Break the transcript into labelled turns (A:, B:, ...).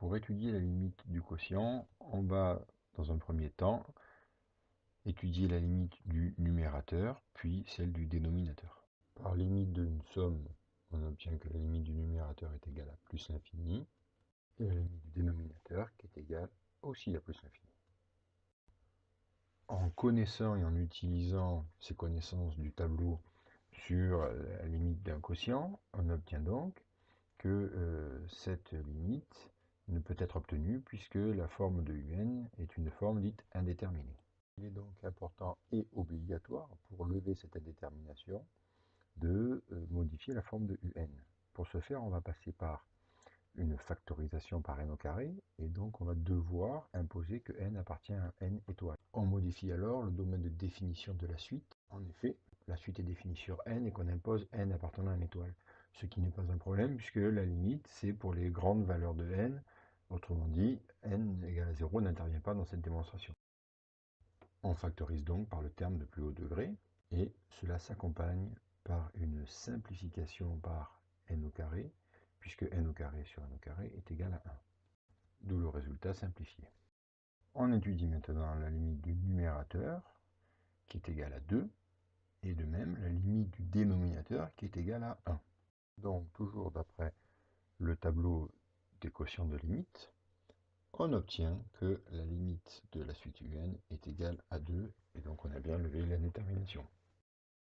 A: Pour étudier la limite du quotient, on va, dans un premier temps, étudier la limite du numérateur, puis celle du dénominateur. Par limite d'une somme, on obtient que la limite du numérateur est égale à plus l'infini, et la limite du dénominateur qui est égale aussi à plus l'infini. En connaissant et en utilisant ces connaissances du tableau sur la limite d'un quotient, on obtient donc que cette limite ne peut être obtenue puisque la forme de un est une forme dite indéterminée. Il est donc important et obligatoire pour lever cette indétermination de modifier la forme de un. Pour ce faire, on va passer par une factorisation par n au carré, et donc on va devoir imposer que n appartient à n étoile. On modifie alors le domaine de définition de la suite. En effet, la suite est définie sur n et qu'on impose n appartenant à n étoile. Ce qui n'est pas un problème puisque la limite c'est pour les grandes valeurs de n. Autrement dit, n égale à 0 n'intervient pas dans cette démonstration. On factorise donc par le terme de plus haut degré, et cela s'accompagne par une simplification par n au carré, puisque n au carré sur n au carré est égal à 1. D'où le résultat simplifié. On étudie maintenant la limite du numérateur, qui est égale à 2, et de même la limite du dénominateur, qui est égale à 1. Donc, toujours d'après le tableau des quotients de limite, on obtient que la limite de la suite un est égale à 2, et donc on a bien levé l'indétermination.